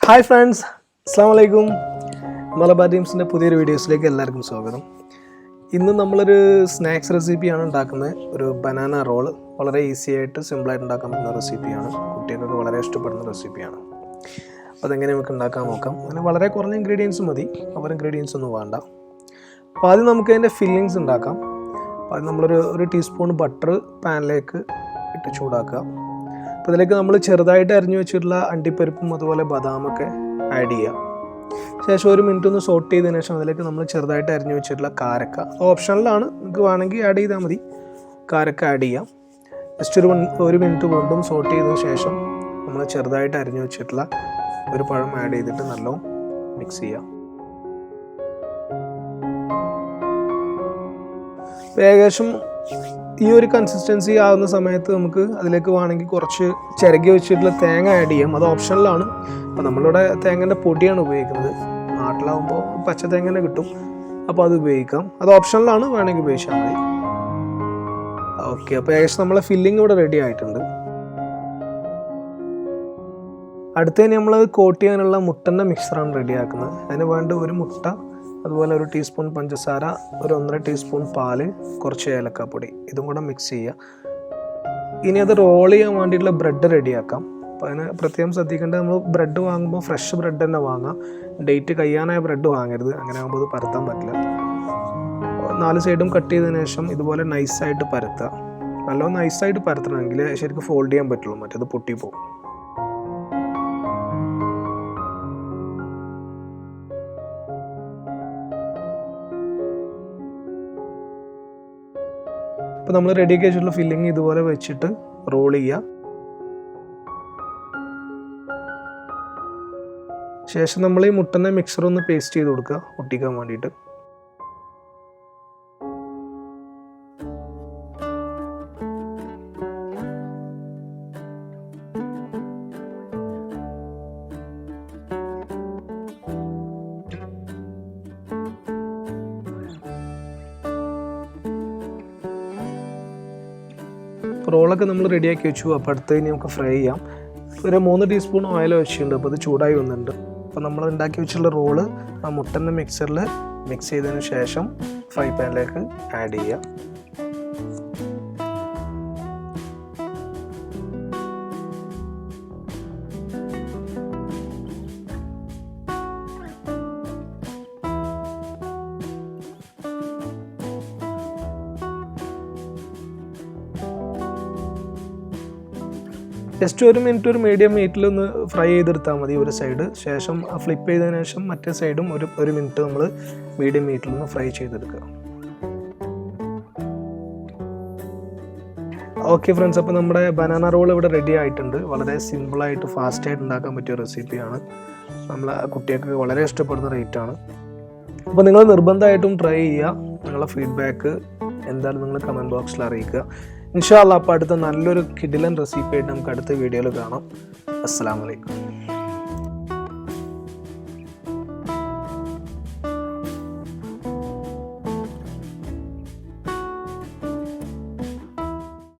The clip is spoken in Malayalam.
ഹായ് ഫ്രണ്ട്സ്, അസ്സാം വലൈക്കും. മലബാർ ടീംസിൻ്റെ പുതിയൊരു വീഡിയോസിലേക്ക് എല്ലാവർക്കും സ്വാഗതം. ഇന്ന് നമ്മളൊരു സ്നാക്സ് റെസിപ്പിയാണ് ഉണ്ടാക്കുന്നത്. ഒരു ബനാന റോൾ. വളരെ ഈസി ആയിട്ട് സിമ്പിളായിട്ട് ഉണ്ടാക്കാൻ പറ്റുന്ന റെസിപ്പിയാണ്. കുട്ടികൾക്കൊക്കെ വളരെ ഇഷ്ടപ്പെടുന്ന റെസിപ്പിയാണ്. അപ്പോൾ അതെങ്ങനെ നമുക്ക് ഉണ്ടാക്കാൻ നോക്കാം. അങ്ങനെ വളരെ കുറഞ്ഞ ഇൻഗ്രീഡിയൻസ് മതി, ഓവർ ഇൻഗ്രീഡിയൻസ് ഒന്നും വേണ്ട. അപ്പോൾ ആദ്യം നമുക്ക് അതിൻ്റെ ഫില്ലിങ്സ് ഉണ്ടാക്കാം. അപ്പോൾ അത് നമ്മളൊരു ടീസ്പൂൺ ബട്ടർ പാനിലേക്ക് ഇട്ട് ചൂടാക്കുക. അപ്പോൾ ഇതിലേക്ക് നമ്മൾ ചെറുതായിട്ട് അരിഞ്ഞു വെച്ചിട്ടുള്ള അണ്ടിപ്പരിപ്പും അതുപോലെ ബദാമൊക്കെ ആഡ് ചെയ്യുക. ശേഷം ഒരു മിനിറ്റ് ഒന്ന് സോട്ട് ചെയ്തതിനു ശേഷം അതിലേക്ക് നമ്മൾ ചെറുതായിട്ട് അരിഞ്ഞു വെച്ചിട്ടുള്ള കാരക്ക, ഓപ്ഷണലാണ്, നിങ്ങൾക്ക് വേണമെങ്കിൽ ആഡ് ചെയ്താൽ മതി. കാരക്ക ആഡ് ചെയ്യാം. ജസ്റ്റ് ഒരു മിനിറ്റ് വീണ്ടും സോട്ട് ചെയ്തതിന് ശേഷം നമ്മൾ ചെറുതായിട്ട് അരിഞ്ഞു വെച്ചിട്ടുള്ള ഒരു പഴം ആഡ് ചെയ്തിട്ട് നല്ലോണം മിക്സ് ചെയ്യാം. ഏകദേശം ഈ ഒരു കൺസിസ്റ്റൻസി ആവുന്ന സമയത്ത് നമുക്ക് അതിലേക്ക് വേണമെങ്കിൽ കുറച്ച് ചിരകി വെച്ചിട്ടുള്ള തേങ്ങ ആഡ് ചെയ്യാം. അത് ഓപ്ഷണലാണ്. അപ്പോൾ നമ്മളിവിടെ തേങ്ങൻ്റെ പൊടിയാണ് ഉപയോഗിക്കുന്നത്. നാട്ടിലാവുമ്പോൾ പച്ച തേങ്ങ കിട്ടും, അപ്പോൾ അത് ഉപയോഗിക്കാം. അത് ഓപ്ഷണലാണ്, വേണമെങ്കിൽ ഉപയോഗിച്ചാൽ മതി. ഓക്കെ, അപ്പോൾ ഏകദേശം നമ്മളെ ഫില്ലിംഗ് ഇവിടെ റെഡി ആയിട്ടുണ്ട്. അടുത്തതിന് നമ്മൾ കോട്ട് ചെയ്യാനുള്ള മുട്ടൻ്റെ മിക്സറാണ് റെഡിയാക്കുന്നത്. അതിന് വേണ്ട ഒരു മുട്ട, അതുപോലെ ഒരു ടീസ്പൂൺ പഞ്ചസാര, ഒരു 1.5 ടീസ്പൂൺ പാല്, കുറച്ച് ഏലക്കാപ്പൊടി, ഇതും കൂടെ മിക്സ് ചെയ്യുക. ഇനി അത് റോൾ ചെയ്യാൻ വേണ്ടിയിട്ടുള്ള ബ്രെഡ് റെഡിയാക്കാം. അപ്പോൾ അതിന് പ്രത്യേകം ശ്രദ്ധിക്കേണ്ടത്, നമ്മൾ ബ്രെഡ് വാങ്ങുമ്പോൾ ഫ്രഷ് ബ്രെഡ് തന്നെ വാങ്ങാം. ഡേറ്റ് കഴിയാനായ ബ്രെഡ് വാങ്ങരുത്, അങ്ങനെ ആകുമ്പോൾ അത് പരത്താൻ പറ്റില്ല. 4 സൈഡും കട്ട് ചെയ്തതിന് ശേഷം ഇതുപോലെ നൈസായിട്ട് പരത്തുക. നല്ലോണം നൈസായിട്ട് പരത്തണമെങ്കിൽ ശരിക്കും ഫോൾഡ് ചെയ്യാൻ പറ്റുള്ളൂ, മറ്റേത് പൊട്ടിപ്പോകും. അപ്പോൾ നമ്മൾ റെഡിയാക്കി വെച്ചിട്ടുള്ള ഫില്ലിങ് ഇതുപോലെ വെച്ചിട്ട് റോൾ ചെയ്യുക. ശേഷം നമ്മൾ ഈ മുട്ടൻ്റെ മിക്സർ ഒന്ന് പേസ്റ്റ് ചെയ്ത് കൊടുക്കുക ഒട്ടിക്കാൻ വേണ്ടിയിട്ട്. റോളൊക്കെ നമ്മൾ റെഡിയാക്കി വെച്ചു. അപ്പോൾ അടുത്ത് ഇനി നമുക്ക് ഫ്രൈ ചെയ്യാം. ഒരു 3 ടീസ്പൂൺ ഓയിൽ വെച്ചിട്ടുണ്ട്. അപ്പോൾ അത് ചൂടായി വന്നിട്ടുണ്ട്. അപ്പോൾ നമ്മൾ ഉണ്ടാക്കി വെച്ചിട്ടുള്ള റോള് ആ മുട്ടൻ്റെ മിക്സറിൽ മിക്സ് ചെയ്തതിന് ശേഷം ഫ്രൈ പാനിലേക്ക് ആഡ് ചെയ്യുക. ജസ്റ്റ് ഒരു മിനിറ്റ് ഒരു മീഡിയം ഹീറ്റിലൊന്ന് ഫ്രൈ ചെയ്തെടുത്താൽ മതി ഒരു സൈഡ്. ശേഷം ഫ്ലിപ്പ് ചെയ്തതിനു ശേഷം മറ്റേ സൈഡും ഒരു മിനിറ്റ് നമ്മൾ മീഡിയം ഹീറ്റിലൊന്ന് ഫ്രൈ ചെയ്തെടുക്കുക. ഓക്കെ ഫ്രണ്ട്സ്, അപ്പോൾ നമ്മുടെ ബനാന റോൾ ഇവിടെ റെഡി ആയിട്ടുണ്ട്. വളരെ സിമ്പിളായിട്ട് ഫാസ്റ്റായിട്ട് ഉണ്ടാക്കാൻ പറ്റിയ റെസിപ്പിയാണ്. നമ്മളെ കുട്ടികൾക്ക് വളരെ ഇഷ്ടപ്പെടുന്ന റേറ്റാണ്. അപ്പോൾ നിങ്ങൾ നിർബന്ധമായിട്ടും ട്രൈ ചെയ്യുക. നിങ്ങളുടെ ഫീഡ്ബാക്ക് എന്തായാലും നിങ്ങൾ കമൻറ്റ് ബോക്സിൽ അറിയിക്കുക. ഇൻഷാ അല്ലാഹ് അപ്പോൾ അടുത്ത നല്ലൊരു കിടിലൻ റെസിപ്പി ആയിട്ട് നമുക്ക് അടുത്ത വീഡിയോയിൽ കാണാം. അസ്സലാമു അലൈക്കും.